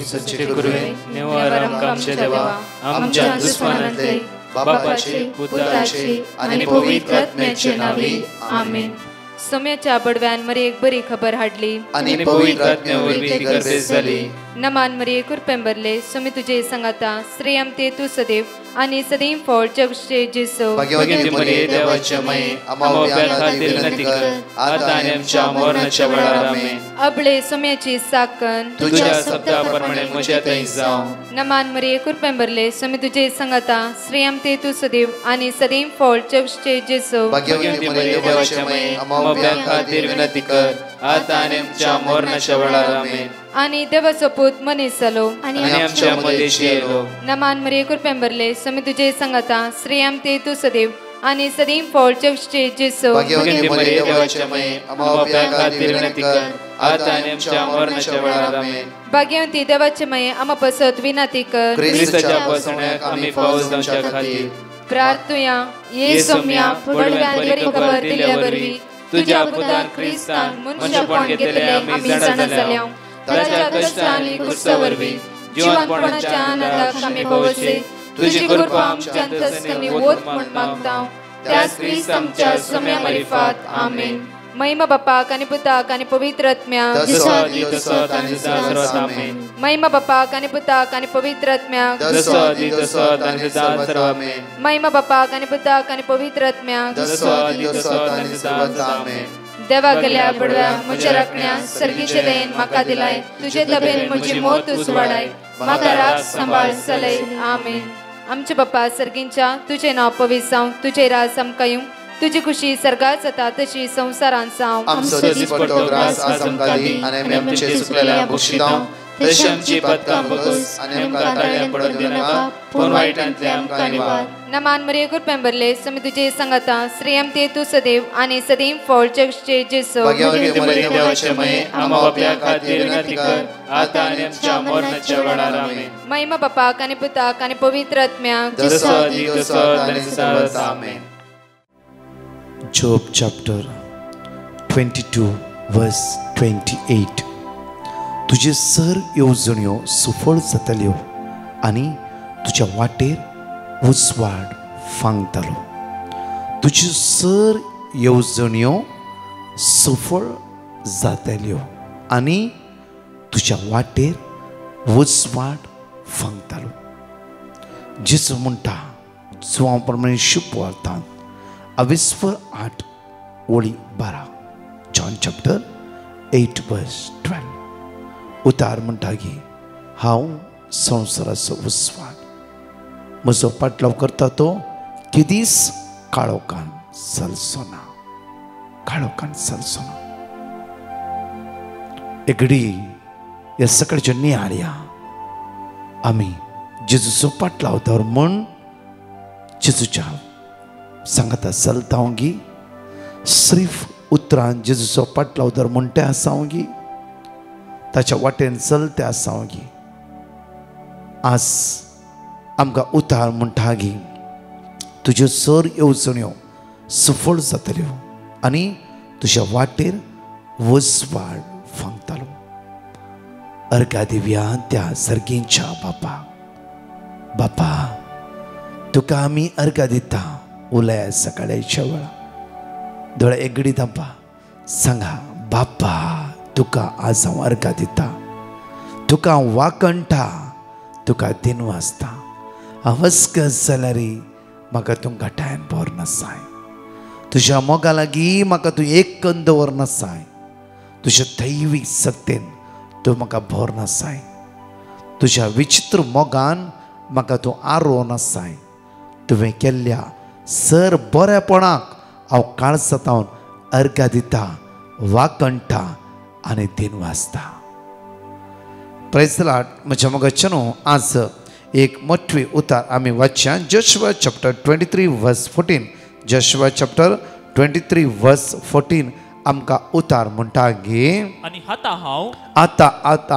सच्चे गुरुवे निवार आमकां आमचे देवा आमच्या दुश्मनांतले बापाचे पुत्राचे आणि पवित्र आत्म्याचे नावी आमेन. सोम्याच्या बडव्यान मरी एक बरी खबर हाडली आणि पवित्र आत्म्यावरवी ती गर्भेस जाली. नमान मरी कुरपेंबरले सोमी तुझे संगाता श्रेयम ते तू सदैव आणि सदैव फळ जगचे जेसो. भाग्यवती मरिये देवाचे माये आमच्या खातीर विनंती कर आता आणि आमच्या मरणाच्या वेळार आमेन. अबळे सोम्याची साकन तुझ्या शब्दाप्रमाणे म्हज्या थंय जावं. नमान मरी कुरपेंबरले सोमी तुझे संगाता श्रेयम ते तू सदैव आणि सदैव फळ जगचे जेसो. भाग्यवती मरिये देवाचे माये आमच्या खातीर विनंती कर आता आणि आमच्या मरणाच्या वेळार आमेन. आणि देवाचो पूत मनीस जालो आणि आमच्या मध्येशी येलो. नमान मरी कुरपेंबरले सोमी तुझे संगाता श्रेयम ते तू सदैव आणि सदैव फळ जगचे जेसो. भाग्यवती मरिये देवाचे माये आमच्या खातीर विनंती कर आता आणि आमच्या मरणाच्या वेळार आमेन. भाग्यवती देवाचे माये आम पसत विनंती कर क्रिस्ताच्या पसण्याक आमी पावस जावच्या खातीर प्रार्थुया. ये सोम्या बडव्यान बरी खबर दिल्या वरवी तुझ्या पुतान क्रिस्तान मनशापण घेतले आमी जाणा जाल्या. ताच्या कष्टांनी कुर्सावरवी जीवनपणाच्या आनंदाक आमी पवसे तुझी कृपा आमच्या अंतस्करणी वोत म्हण मागता. त्याच क्रिस्त आमच्या सोम्या मार्फत आमेन. महिमा बापाक आणि पुताक आणि पवित्र आत्म्याक जसो आदी तसो आता आणि सर्वात आमेन. महिमा बापाक आणि पुताक आणि पवित्र आत्म्याक जसो आदी तसो आता आणि सर्वात आमेन. महिमा बापाक आणि पुताक आणि पवित्र आत्म्याक जसो आदी तसो आता आणि सर्वात आमेन. देवा गेल्या बडव्या म्हज्या राखण्या सर्गीचे दयेन म्हाका दिलाय. तुझे तबेन म्हजी मोत उसवाडाय म्हाका राख सांबाळ चलय आमेन. आमचे बाप्पा सर्गींच्या तुझे नाव पवित्र जावं. तुझे राज आमकां येवं. तुझी खुशी सर्गात जाता तशी संवसारांत जावं. आमचो दिसपट्टो ग्रास आज आमकां दी आणि आमी आमचे सुकलेल्या बक्षितांव तशी आमची पदकां बगस आणि आमकां ताळ्यां पडूंक दिनाका पूण वायटांतले आमकां निवार. नमान मरिये कुरपेंबरले सोमी तुझे संगाता श्रेयम ते तू सदैव आणि सदैव फळ जगचे जेसो. भाग्यवती मरिये देवाचे माये आमच्या खातीर विनंती कर आता आणि आमच्या मरणाच्या वेळार आमेन. महिमा बापाक आणि पुताक आणि पवित्र आत्म्याक जसो आदी तसो आता आणि सर्वात आमेन. Job chapter 22 verse 28. तुझे सर येवजण्यो सुफळ जातल्यो आणि तुझ्या वाटेर उजवाड फांगतलो. तुझे सर येवजण्यो सुफळ जातल्यो आणि तुझ्या वाटेर उजवाड फांगतलो. जेसू म्हणटा जो हांव प्रमाणे शुभ वार्तान 28 ओळी 12. जॉन चॅप्टर 8 वर्स 12. उतार म्हणटा की हांव संवसाराचो उजवाड. म्हजो पाटलाव करता तो केदीस काळोखान चलचो ना. काळोखान चलचो ना. एगडी ह्या सकाळच्या नियाळ्या आमी जेजूचो पाटलाव दवर म्हण जेजूच्या सांगता चलतावंगी सिर्फ उतरान जेजूचो पाटलाव दर म्हणटे आसावंगी ताच्या वाटेन चलते आसावंगी. आज आमकां उतार म्हणटा की तुज्यो सर येवजण्यो सुफळ जातल्यो आनी तुज्या वाटेर उजवाड फांगतलो. अर्घा दिव्या त्या सर्गींच्या बापा. बापा तुका आमी अर्घा दिता उलया सकाळच्या वेळा. दोळे एगडी दांपा सांगा बापा तुका आज हांव अर्घा दिता. तुका हांव वाकणटा. तुका दिन वाजता हांव वचकस जाल्यार म्हाका तूं घाटायन भर नासाय. तुज्या मोगा लागीं म्हाका तूं एक कण दवर नासाय. तुज्या दैवीक सत्तेन तूं म्हाका भर नासाय. तुज्या विचित्र मोगान म्हाका तूं आरो नासाय. तुवें केल्ल्या सर बरेपणाक हांव काळजातावन अर्घा दिता, वाकणटा आनी दिन वाजता. Praise the Lord. म्हज्या मोगाच्या न्हू आज एक मोठवी उतार आमी वाचया. जोशुआ चॅप्टर 23 वर्स 14. जोशुआ चॅप्टर 23 वर्स 14 आमकां उतार म्हणटा गे आनी आतां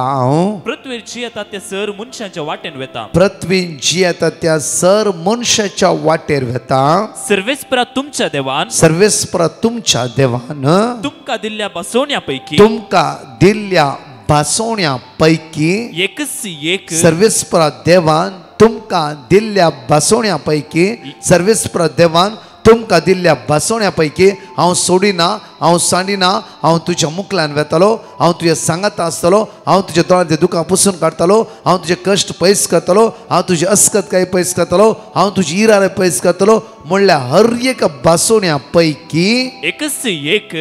हांव पृथ्वीर जी येता त्या सर मनशाच्या वाटेन वेता. पृथ्वीन जी येता त्या सर मनशाच्या वाटेर वेता. सर्वेस्परा तुमच्या देवान सर्वेस्परा तुमच्या देवान तुमकां दिल्ल्या बसोवण्या पैकी तुमकां दिल्ल्या बसोवण्या पैकी एकच एक सर्वेस्परा देवान तुमकां दिल्ल्या बसोवण्या पैकी सर्वेस्परा देवान तुमकां दिल्ल्या बसोवण्या पैकी हांव सोडिना, हांव सांडिना, हांव तुज्या मुखल्यान वेतलो, हांव तुज्या सांगाता आसतलो, हांव तुज्या दोळ्यांतले दुखां पुसून काडटलो, हांव तुजे कश्ट पयस करतलो, हांव तुजी अस्कतकाय पयस करतलो, हांव तुजी इराय पयस करतलो. म्हणल्यार हर एक बसोवण्या पैकी एकच एक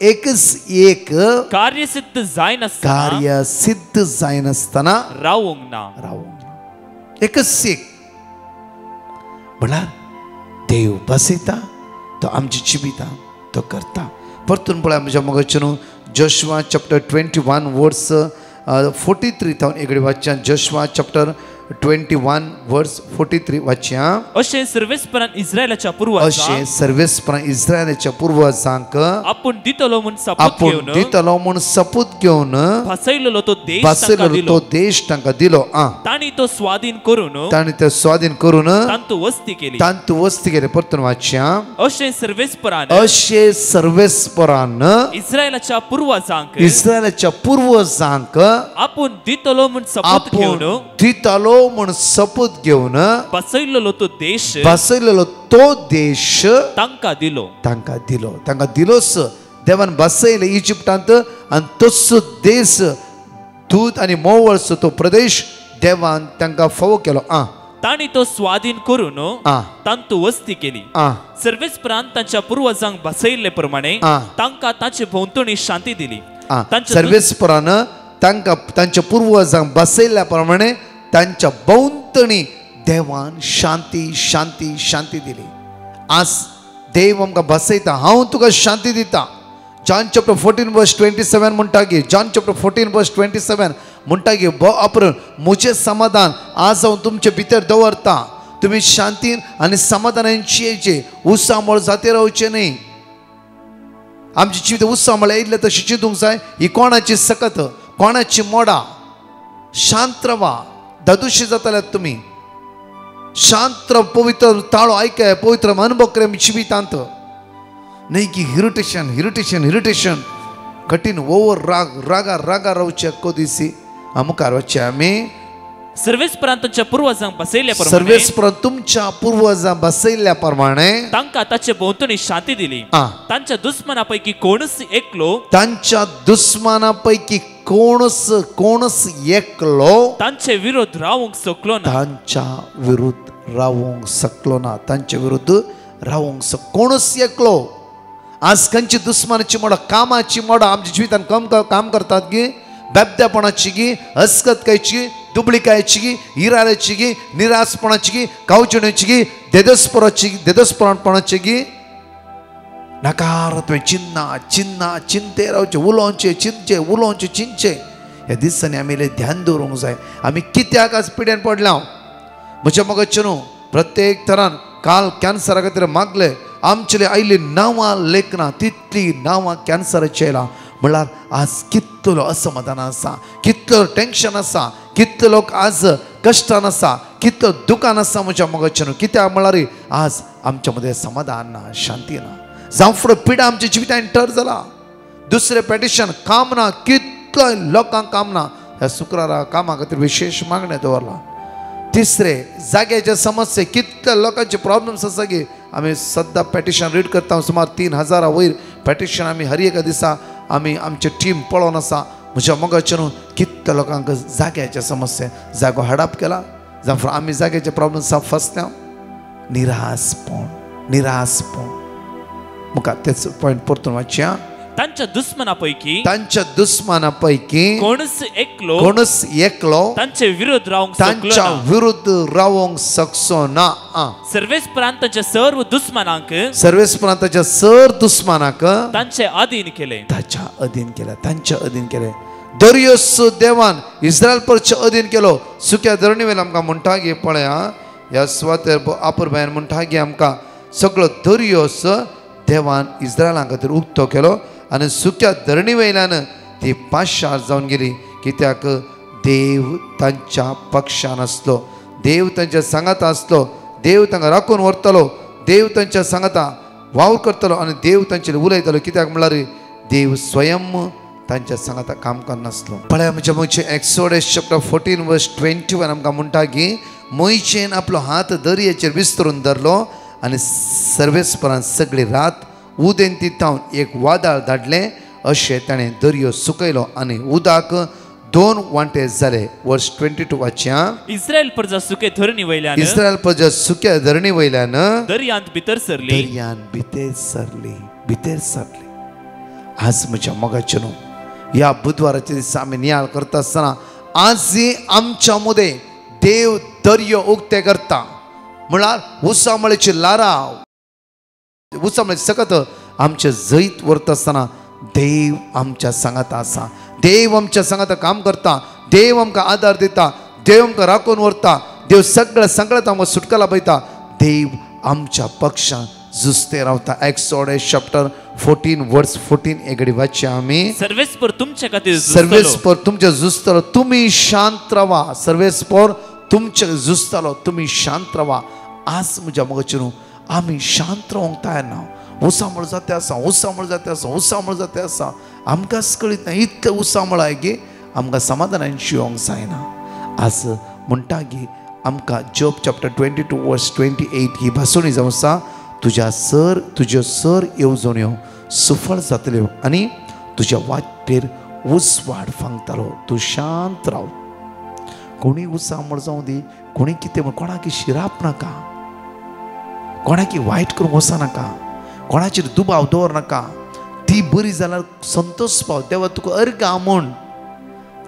एकच एक कार्यसिद्ध जायनासतना कार्य सिद्ध जायनासतना रावूंक ना. एकच एक म्हळ्यार देव बसयता, तो आमची जिबिता, तो करता. परतून पळय म्हज्या मोगाचे न्हू जोशुआ चॅप्टर 21 वर्स 43 थावन एकडे वाचया. जोशुआ चॅप्टर 21 वर्स 43 वाचया. अशें सर्वेस्परान इस्रायलाच्या पुर्वजांक अशें सर्वेस्परान इस्रायलाच्या पुर्वजांक आपूण दितलो म्हूण सपूत आपूण घेवन दितलो म्हूण सपूत घेवन बसयलेलो तो देश बसयलो तांकां तो दिलो. देश तांकां दिलो. तांणी तो स्वाधीन करून ताणें ते स्वाधीन करून तांतू वस्ती केली. तांतू वस्ती केली. परतून वाचया. अशें सर्वेस्परान अशें सर्वेस्परान इस्रायलाच्या पुर्वजांक इस्रायलाच्या पुर्वजांक आपूण दितलो म्हूण सपूत आपूण घेवन दितलो म्हूण सपूत घेवन बसयलेलो तो देश बसयलेलो तो देश तांकां दिलो. तांकां दिलो. तांकां दिलोच. देवान बसयले इजिप्टांत आनी तसो देश दूध आनी मोवळसो तो प्रदेश देवान तांकां फावो केलो. तांणी तो स्वाधीन करून आ तांतू वस्ती केली. सर्वेस्परान तांच्या पुर्वजांक बसयल्ले प्रमाणे तांकां ताचे भोंवतणी शांती दिली. सर्वेस्परान तांकां तांच्या पुर्वजांक बसयल्ल्या प्रमाणे तांच्या भोंवतणी देवान शांती शांती शांती दिली. आज देव आमकां बसयता, हांव तुका शांती दिता. जॉन चॅप्टर 14 वर्स 27 म्हणटा की जॉन चॅप्टर 14 वर्स 27 म्हणटा की वापरून म्हजें समाधान आज हांव तुमचे भितर दवरता. तुमी शांतीन आनी समाधानान जियेचे, उत्सामळ जाते रावचे न्ही. आमची जिवीत उत्सामळ येयले तशी चिंतूंक जाय. ही कोणाची सकत, कोणाची मोडा. शांत रावा. दादुशी जाताल्यात तुमी. शांत पवित्र ताळो आयकाय, पवित्र अनुभव करे जिवितांत. न्ही की इरिटेशन कठीण ओवर रागा रावचे दिसी. मुखार वचचे आमी. सर्वेस्परान तांच्या पुर्वजांक बसयल्ल्या प्रमाणे सर्वेस्परान तुमच्या पुर्वजांक बसयल्ल्या प्रमाणे तांकां ताचे भोंवतणी शांती दिली. तांच्या दुस्मना पैकी कोणच एकलो तांच्या दुस्मना पैकी कोणच एकलो तांचे विरोध रावूंक शकलो ना. तांच्या विरुद्ध रावूंक शकलो ना. तांचे विरुद्ध रावूंक कोणच एकलो. आज खंयची दुस्मानाची मोड, कामाची मोड आमच्या जिवितान काम करतात गी. बेबद्यापणाची गी, अस्कतकायची, दुबळीकायची गी, इरायची गी, निराशपणाची गी, कावचिणेची गी, देदस्पराणपणाची गी. नकारात्मक चिंते रावचे, उलोवचे चिंचे. ह्या दिसांनी आमी ध्यान दवरूंक जाय. आमी कित्याक आज पिड्यान पडल्या. म्हज्या मोगाचे न्हू प्रत्येक तरान काल कॅन्सरा खातीर मागले. आमचे आयली नांवां लेखना, तितली नांवां कॅन्सराची येयला. म्हळ्यार आज कितलो असमाधान आसा, कितलो टेन्शन आसा, कितले लोक आज कश्टान आसा, कितलो दुखान आसा. म्हज्या मोगाचे न्हू कित्याक म्हळ्यार आज आमच्या मदें समाधान ना, शांती ना. जावं फुडें पिडा आमच्या जिवितान एंटर जाला. दुसरें पेटिशन काम ना. कितलोय लोकांक काम ना. ह्या शुक्रारा कामा खातीर विशेष मागणें दवरला. तिसरे जाग्याचे समस्या. कितले लोकांचे प्रॉब्लेम्स आसा की आमी सद्दां पेटिशन रीड करता. सुमार 3000 वयर पेटिशन आमी हर एका दिसा आमी आमची टीम पळोवन आसा. म्हज्या मोगाचे न्हू कितले लोकांक जाग्याचे समस्या. जागो हडप केला. जावं आमी जाग्याचे प्रॉब्लेम साफ फसल्या. निराशपण मुखार तेच पॉयंट परतून वाचया. तांच्या दुस्मना पैकी कोणच एकलो तांचे विरोध रावूंक तांच्या विरुद्ध रावूंक शकचो ना. सर्वेस्परान तांच्या सर्व दुस्मनांक तांचे अधीन केले. तांच्या अधीन केले. दर्योस देवान इस्रायल परचे अधीन केलो. सुक्या धरणी वेळेला आमकां म्हणटा गे पळया ह्या सुवातेर आपूर भायर म्हणटा गे आमकां सगळो दर्योस देवान इस्रायलां खातीर उक्तो केलो. आनी सुक्या धरणी वयल्यान ती पाश्चार जावन गेली. कित्याक देव तांच्या पक्षान आसलो. देव तांच्या सांगाता आसलो. देव तांकां राखून व्हरतलो. देव तांच्या सांगाता वावर करतलो आनी देव तांचे उलयतलो. कित्याक म्हळ्यार देव स्वयं तांच्या सांगाता काम करनासलो. पळय आमच्या मोयचे एक्सोडस चॅप्टर 14 वर्स 21 आमकां म्हणटा की मोयचेन आपलो हात दर्याचेर विस्तरून धरलो आनी सर्वेस्परान सगळी रात उदेन तितावन एक वादळ धाडलें अशें ताणें दर्यो सुकयलो आनी उदक 2 वांटे जाले. वर्स 22 वाचया. इस्रायल प्रजा सुके धरणी वयल्यान इस्रायल प्रजा सुक्या धरणी वयल्यान दर्यांत भितर सरली. दर्यान भितर सरली. आज म्हज्या मोगाचे न्हू ह्या बुधवाराच्या दिसा आमी नियाळ करता आसतना आजय आमच्या मदे देव दर्यो उक्ते करता. म्हळ्यार उसामळेची लाराव उसामळेची सकत आमचे जैत व्हरता आसतना देव आमच्या सांगात आसा. देव आमच्या सांगात काम करता. देव आमकां आदार दिता. देव आमकां राखून व्हरता. देव सगळ्या संकटांत आमकां सुटका पळयता. देव आमच्या पक्षान जुस्ते रावता. एक्सोडस चॅप्टर 14 वर्स 14 एगडी वाचया आमी. सर्वेस्पर तुमच्या खातीर सर्वेस्पर तुमच्या जुस्तलो तुमी शांत रावा. सर्वेस्पर तुमच्या जुस्तलो तुमी शांत रावा. आज म्हज्या मोगाचे न्हू आमी शांत रावंक तयार ना. उसामळ जाते आसा आमकांच कळीत ना इतलें उसामळ आय की आमकां समाधानान जिवंक जायना. आज म्हणटा की आमकां जॉब चॅप्टर 22 वर्स 28 ही भासोणी जावं आसा. तुज्यो सर येवजण्यो सुफळ जातल्यो आनी तुज्या वाटेर उसवाड फांगतालो. तूं शांत राव. कोणी उसामळ जावं दी कोणी कितें कोणाकी शिराप नाका. कोणाकी वायट करूंक वचनाका. कोणाचेर दुबाव दवर नाका. ती बरी जाल्यार संतोष पाव. देवा तुका अर्घ म्हण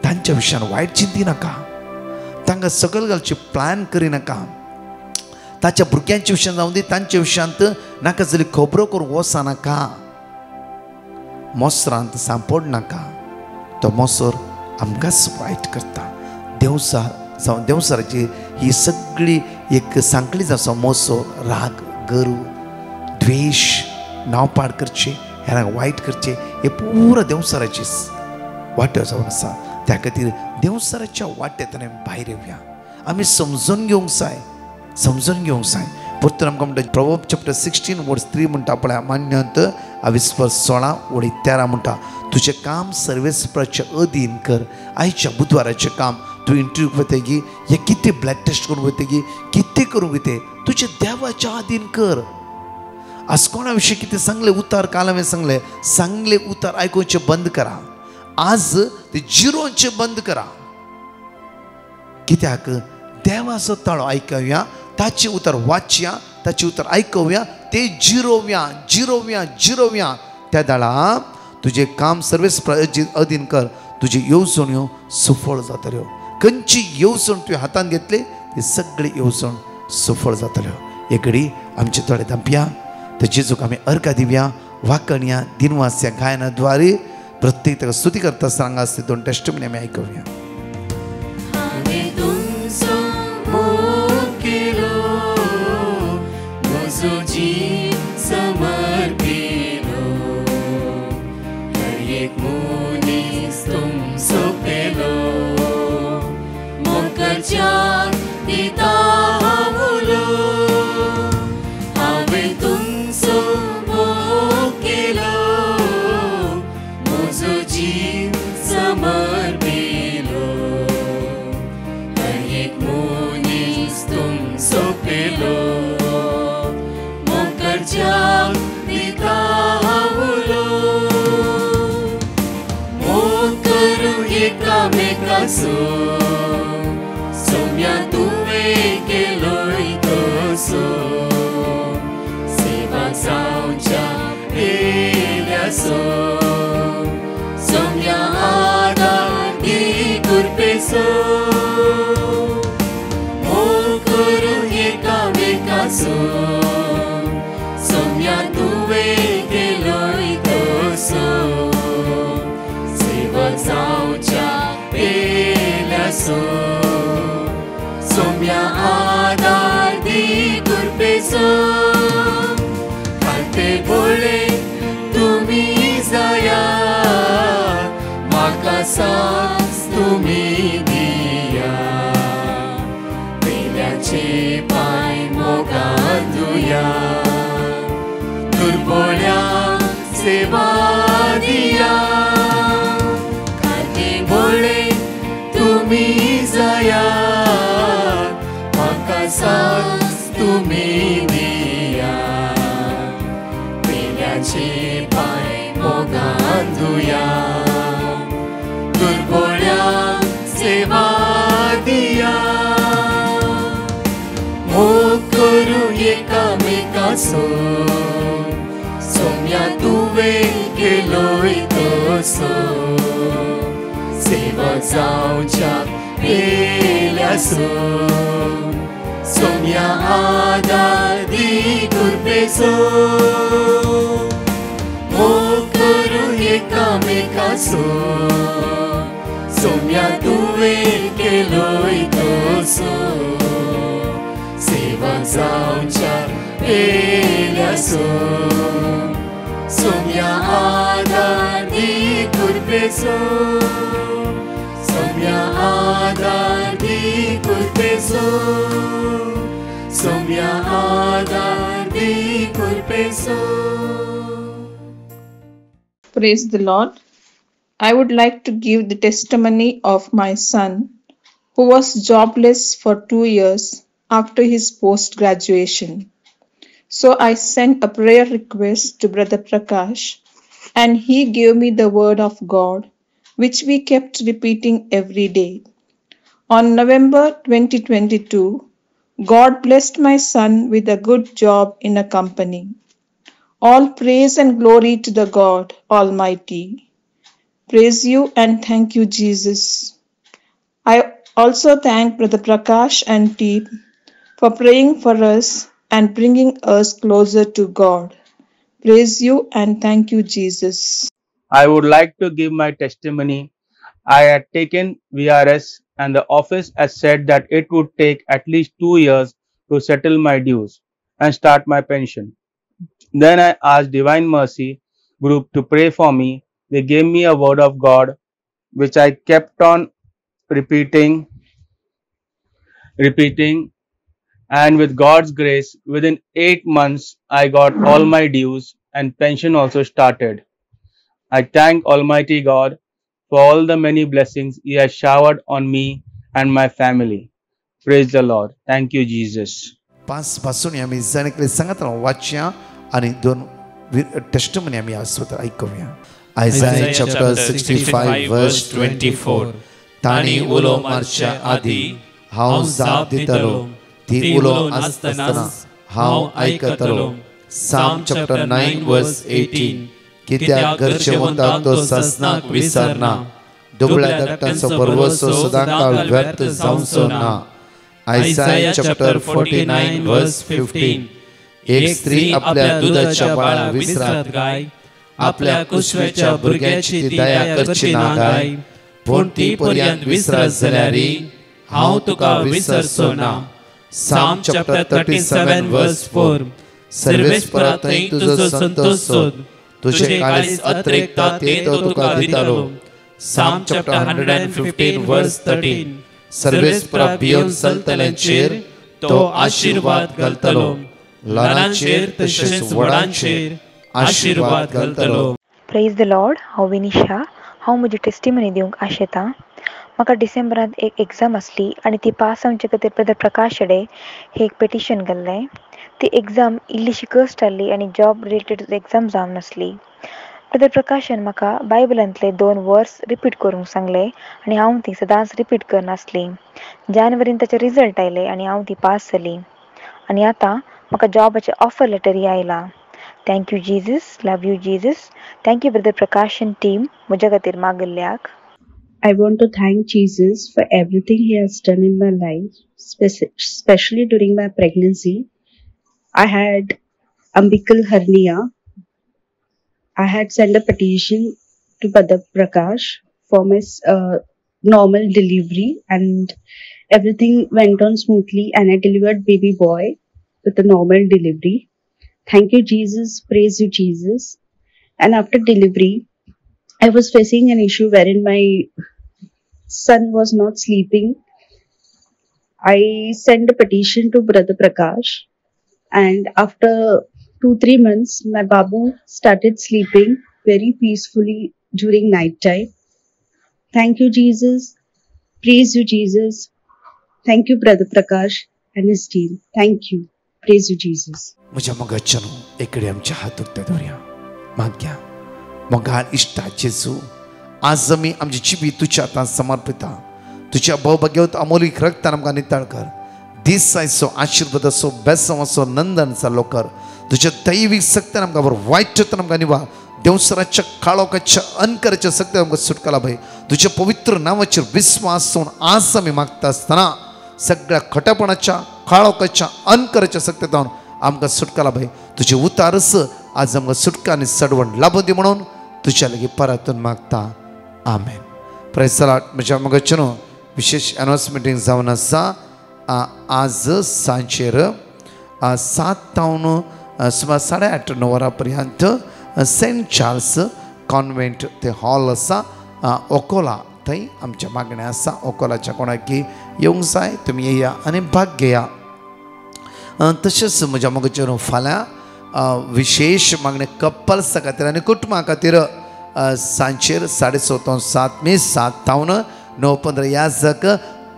तांच्या विशयान वायट चिंती नाका. तांकां सकयल घालचे प्लॅन करिनाका. ताच्या भुरग्यांच्या विशयान जावं दी तांच्या विशयांत नाका जाली खबरो करूंक वचनाका. मोसरांत सांपड नाका. तो मोसर आमकांच वायट करता. देवसार जावं देवसाराची ही सगळी एक सांकळी जावं मोसो राग गरू द्वेश नावपाड करचे हेरांक वायट करचे हे पुरो देवसाराची वाट्यो जावन आसा. त्या खातीर देवसाराच्या वाट्यांतल्यान आमी भायर येवया. आमी समजून घेवंक जाय. परतून आमकां म्हणटा प्रोवर्ब चॅप्टर 16 वर्स 3 म्हणटा पळय मान्यंत अविस्पर 16 वडी 13 म्हणटा तुजें काम सर्वेस्पराच्या अधीन कर. आयच्या बुधवाराचें काम तूं इंटरव्यूक वता की हे कितें ब्लड टेस्ट करूंक वता की कितें करूंक वता तुजें देवाच्या अधीन कर. आज कोणा विशीं कितें सांगलें उतार काल हांवें सांगले उतार आयकुचें बंद करा. आज ते जिरोवचें बंद करा. कित्याक देवाचो ताळो आयकया ताचे उतर वाचया ताचे उतर आयकवया ते जिरोवया. त्या दाळा तुजें काम सर्वेस्पराच्या अधीन कर. तुजी येवजण्यो सुफळ जातल्यो. खंयची येवजण तुवें हातांत घेतली ती सगळी येवजण सुफळ जातल्यो. एक घडी आमचे थोडे धांपया. तर जेजूक आमी अर्घ दिवया. वाकणया दिनवास ह्या गायनाद्वारे प्रत्येक ताका स्तुती करता सांगा आसता 2 टेस्टमनी आमी आयकवया. Somia tuve que loitoso Seva zauncha eleaso Somia adar di curpeso Mokuru eka mekaso Somia tuve que loitoso Seva zauncha Somia adar di curpeso Kante bole tumi zaya Makasas tumi dia Beliace pai moganduya Turbolea seva dia जायात म्हाका साथ तुमी दियात पेल्याचे पांय मोगान धुयात दुर्बळ्यांक सेवा दिया मोग करू एकामेकाचो सोम्या तुवें केलोय तसो सेवक जावच्या पेल्याचो सोम्या आदार दी कृपेचो मोग करू एकामेकाचो सोम्या तुवें केलोय तसो सेवक जावच्या पेल्याचो सोम्या आदार दी कृपेचो सोम्या आदार दी कृपेचो सोम्या आदार दी कृपेचो. Praise the Lord. I would like to give the testimony of my son who was jobless for 2 years after his post-graduation. So I sent a prayer request to Brother Prakash and he gave me the word of God, which we kept repeating every day. On November 2022, God blessed my son with a good job in a company. All praise and glory to the God Almighty. Praise you and thank you, Jesus. I also thank Brother Prakash and team for praying for us and bringing us closer to God. Praise you and thank you, Jesus. I would like to give my testimony. I had taken VRS and the office has said that it would take at least 2 years to settle my dues and start my pension. Then I asked Divine Mercy group to pray for me. They gave me a word of God which I kept on repeating, and with God's grace, within 8 months, I got all my dues and pension also started. I thank Almighty God for all the many blessings He has showered on me and my family. Praise the Lord. Thank you, Jesus. पासून आम्ही जाणेकडे सांगत वाचया आणि दोन testimony आम्ही आसवत ऐकूया. Isaiah chapter 65 verse 24. ताणी उलो मारच्या आधी हांव जाप दितलो, ती उलो आसतना हांव आयकतलो. Psalm chapter 9 verse 18. कित्याक घरचे वंताक तो ससनाक विसरना, दुबळ्या धाकट्यांचो परवसो सदांकाळ व्यर्थ जावचो ना. Isaiah chapter 49 verse 15. एक स्त्री आपल्या दुधाच्या बाळा विसरात गाय, आपल्या कुशव्याच्या भुरग्याची ती दया करची ना गाय. पूण ती पर्यंत विसरत जाल्यारी हांव तुका विसरचो ना. Psalm chapter 37 verse 4. सर्वेस्परा थंय तुजो संतोष सोद, तुझे काळीज अतिरिक्ता ते तो तुका दितालो. Psalm chapter 115 verse 13. सर्वेस्परा भियोन चलतल्यांचेर तो आशीर्वाद घालतलो, ल्हानांचेर तशेंच व्हडांचेर आशीर्वाद घालतलो. Praise the Lord. हांव विनिशा. हांव म्हजी टेस्टिमनी दिवंक आशेतां. म्हाका डिसेंबरांत एक एग्जाम आसली आनी ती पास जावचे खातीर ब्रदर प्रकाश कडेन हे एक पेटिशन घाल्लें. ती एग्जाम इल्लीशी कस्ट आहली आनी जॉब रिलेटेड एग्जाम जावंक नासली. ब्रदर प्रकाशान म्हाका बायबलांतले 2 वर्स रिपीट करूंक सांगले आनी हांव ती सदांच रिपीट करनासली. जानेवारीन ताचे रिजल्ट आयले आनी हांव ती पास जाली आनी आतां म्हाका जॉबाचें ऑफर लेटरूय आयलां. Thank you Jesus. Love you Jesus. Thank you brother Prakash end team म्हज्या खातीर मागिल्ल्याक. I want to thank Jesus for everything He has done in my life, especially during my pregnancy. I had umbilical hernia. I had sent a petition to Brother Prakash for my normal delivery and everything went on smoothly and I delivered baby boy with a normal delivery. Thank you Jesus. Praise you Jesus. And after delivery, I was facing an issue wherein my son was not sleeping. I sent a petition to Brother Prakash and after 2-3 months, my babu started sleeping very peacefully during night time. Thank you Jesus. Praise you Jesus. Thank you, Brother Prakash and his team. Thank you. Praise you, Jesus. म्हज्या मोगाच्यानो एकडे आमच्या हात उक्ते दवरया मागया मोगाळ इश्टा जेजू आज आमी आमची जिबी तुज्या हातांत समर्पिता तुज्या भोवभाग्यवत अमोलीक रक्तान आमकां नितळ कर दिसायचो आशिर्वाद असो बेसम असो नंदन चालू कर तुझ्या दैवीक सक्तीन आमकां बरो वायटतन आमकां निवा देवसराच्या काळोखाच्या अनकराच्या सक्तीन आमकां सुटका भय तुझ्या पवित्र नांवाचेर विस्वास सोन आज आमी मागता आसतना सगळ्या खटापणाच्या काळोखाच्या अनकराच्या सक्तीन आमकां सुटका भय तुझे उतारस आज आमकां सुटका आनी सडवण लाभूं दी म्हणून तुज्या लागीं परतून मागता आमेन. Praise the Lord. म्हज्या मोगाच्यानो विशेष अनाउन्समेंटींग जावन आसा आज सांजेर 7 सुमार 8:30 वरां पर्यंत सेंट चार्ल्स कॉन्वेंट ते हॉल आसा ओकोला थंय आमच्या मागण्या आसा ओकोलाच्या कोणाकी येवंक जाय तुमी येया आनी भाग घेया. तशेंच म्हज्या मोगाच्यान फाल्यां विशेष मागणे कपल्सा खातीर आनी कुटुंबा खातीर सांजेर 7:30 7 मे 7 ता 9:15 ह्या जाक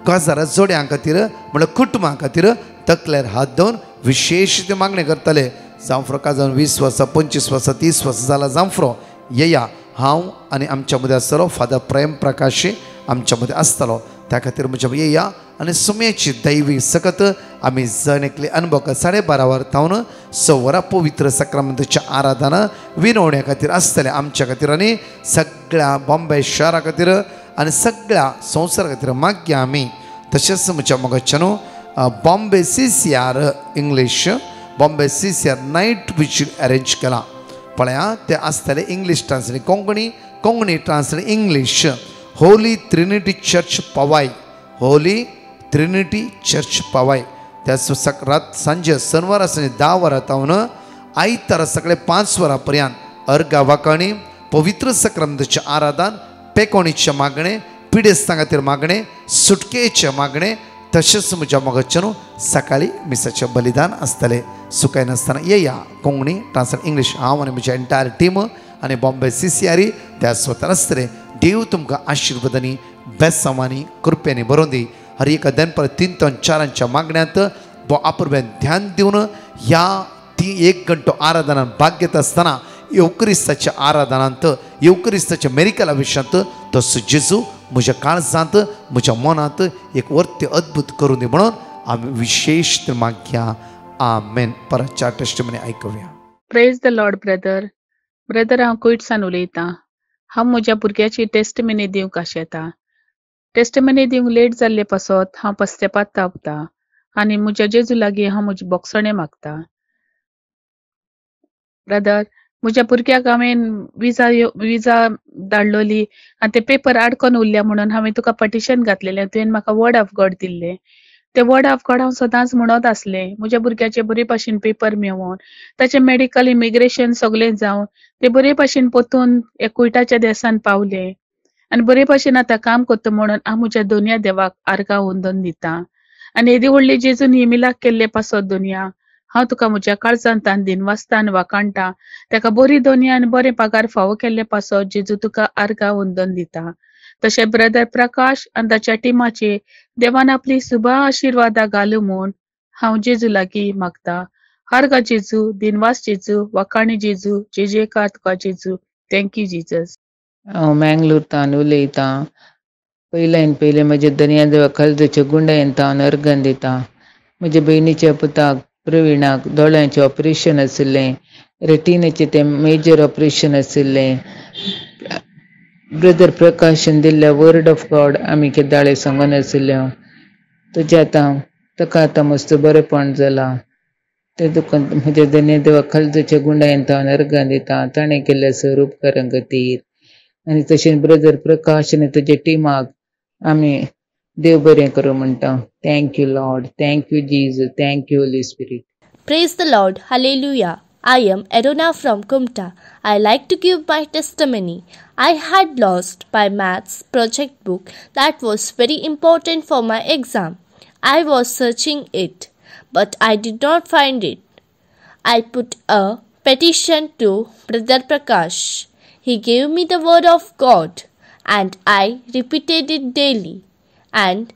काजारा जोड्यां खातीर म्हळ्यार कुटुंबां खातीर तकलेर हात दवरून विशेष ते मागणे करतले. जांफ्रो काजावन 20 वर्सां 25 वर्सां 30 वर्सां जाला जांफ्रो येया. हांव आनी आमच्या मदीं आसतलो फादर प्रेम प्रकाशी आमच्या मदीं आसतलो त्या खातीर म्हज्या येया आनी सुमयेची दैवी सकत आमी जण एकले अनुभव 12:30 वर तावन 6 वरां पवित्र सक्रामेंताच्या आराधना विनवण्या खातीर आसतले आमच्या खातीर आनी सगळ्या बॉम्बे शहरा खातीर आनी सगळ्या संवसारा खातीर मागया आमी. तशेंच म्हज्या मोगाच्यानो Bombay CCR English Bombay CCR night vigil arrange केला पळया ते आसतले English translate Konkani translate English holy trinity church Powai holy trinity church Powai त्या रात सांजे शनिवार 10 वरां तावन आयतारा सकाळी 5 वरां पर्यंत अर्गा वाकाणी पवित्र सक्रामेंताचे आराधन पेकोणीचे मागणे पिडेस्तां खातीर मागणे सुटकेचे मागणे तशेंच म्हज्या मोगाच्यानो सकाळी मिसाचें बलिदान आसतलें. सुकाय नासतना येया कोंकणी ट्रान्सलेट इंग्लीश हांव आनी म्हजी एंटायर टीम आनी बॉम्बे CCR त्या स्वतार आसतले. देव तुमकां आशिर्वादांनी बेसामांनी कृपेनी बरोवन दी. हर एक दनपर 3 ते 4 मागण्यांत आपुर्ब्यान ध्यान दिवन ह्या 1 घंटो आराधनांत भाग घेता आसतना येवक्रिस्ताच्या आराधनांत येवक्रिस्ताच्या मेरिकला विशयांत तो जेजू म्हज्या काळजांत म्हज्या मनांत एक वर्त्य अद्भुत करून दी म्हणून आमी विशेष मागया आमेन. परतच्या टेस्टिमनी आयकुया. प्रेज द लॉर्ड ब्रदर हांव कुयटसान उलयतां. हांव म्हज्या भुरग्याची टेस्टिमनी दिवंक आशेतां. टेस्टिमनी दिवंक लेट जाल्ले पासत हांव पश्चाताप तापतां आनी म्हज्या जेजू लागीं हांव म्हजी बोगसणे मागतां. ब्रदर म्हज्या भुरग्याक हांवें विजा धाडलोली आनी ते पेपर आडकोन उरल्या म्हणून हांवें तुका पटिशन घातलेलें तुवें म्हाका वर्ड ऑफ गॉड दिल्लें. ते वर्ड ऑफ गॉड हांव सदांच म्हणत आसलें म्हज्या भुरग्याचे बरे भाशेन पेपर मेळोवन ताचें मेडिकल इमिग्रेशन सगळें जावन ते बरे भाशेन परतून कुयटाच्या देसान पावले आनी बरे भाशेन आतां काम करता म्हणून हांव म्हज्या दोनया देवाक आर्गां वंदन दितां. आनी येदी व्हडली जेजून हिमिलाक केल्ले पासत दोनया हांव तुका म्हज्या काळजांत दिनवासतान वाकाणटा. ताका बरी दोनया आनी बरें पगार फावो केल्ले पासत जेजू तुका आर्गां वंदन दिता. तशें ब्रदर प्रकाश आनी ताच्या टिमाचे देवान आपली सुबा आशिर्वादा घालूं म्हूण हांव जेजू लागीं मागता. आर्गा जेजू दिनवास जेजू वाकाणी जेजू जेजेकार तुका जेजू. Thank you Jesus. हांव मँगलोरतान उलयतां. पयले म्हजे दर्या देवा काळजाच्या गुंडायेन हांव अर्घन दितां. म्हज्या भयणीच्या पुताक प्रवीणाक दोळ्यांचें ऑपरेशन आशिल्लें रेटिनाचें तें मेजर ऑपरेशन आशिल्लें. ब्रदर प्रकाशन दिल्ल्या वर्ड ऑफ गॉड आमी केदाळे सांगून आशिल्ल्यो तुज्या ताका आतां मस्त बरेंपण जालां. ते दुकान म्हज्या दर्या देवा काळजाच्या गुंडायेन हांव अर्घन दितां ताणें केल्ल्या स्वरूपकारां खातीर. आनी तशें ब्रदर प्रकाश आनी तुजे टिमाक आमी देव बरें करूं म्हणटा. Thank you Lord. Thank you Jesus. Thank you Holy spirit. Praise the Lord. Hallelujah. I am Erona from Kumta. I like to give my testimony. I had lost my maths project book that was very important for my exam. I was searching it, but I did not find it. I put a petition to Brother Prakash. He gave me the word of God and I repeated it daily. And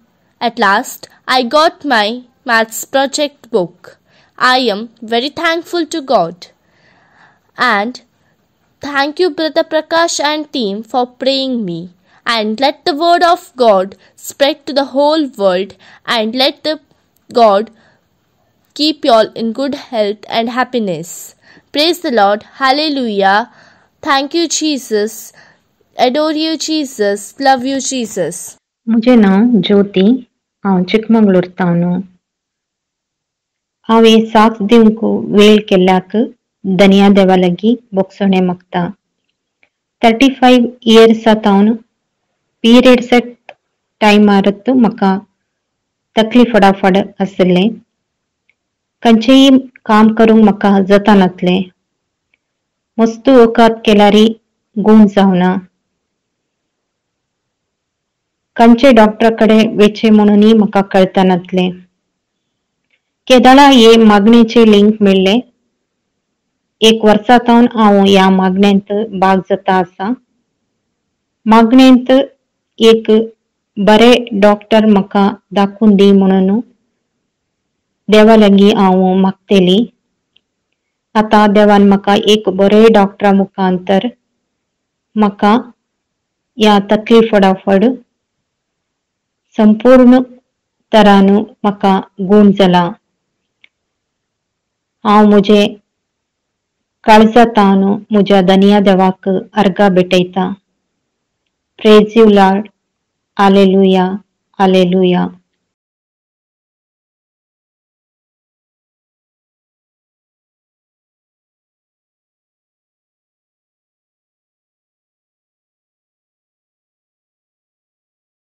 At last, I got my maths project book. I am very thankful to God. And thank you, Brother Prakash and team, for praying me. And let the word of God spread to the whole world, and let the God keep you all in good health and happiness. Praise the Lord. Hallelujah. Thank you, Jesus. Adore you, Jesus. Love you, Jesus. मुझे नाव ज्योति हांव चिकमंगळूर तावनो हांवें साथ दिवंक वेळ केल्याक धन्या देवा लागीं बोगसणे मागता 35 years तावन पीरियड्स टायमारत म्हाका तकली फडाफड आसले खंयचेय काम करूंक म्हाका जाता नासलें मस्त वखद केल्यारय गूण जावना खंयचे डॉक्टर कडेन वचचें म्हणूनय म्हाका कळता नासलें केदाळा हे मागणेचे लिंक मेळ्ळें 1 वर्सा तावन हांव ह्या मागण्यांत भाग जाता आसा मागण्यांत एक बरे डॉक्टर म्हाका दाखोवन दी म्हणून देवा लागीं हांव मागतेली आतां देवान म्हाका एक बरे डॉक्टरा मुखांतर म्हाका ह्या तकली फडाफड संपूर्ण तरान म्हाका गूण जाला हांव म्हजे काळजांतान म्हज्या धन्या देवाक अर्घा भेटयता praise you lord hallelujah hallelujah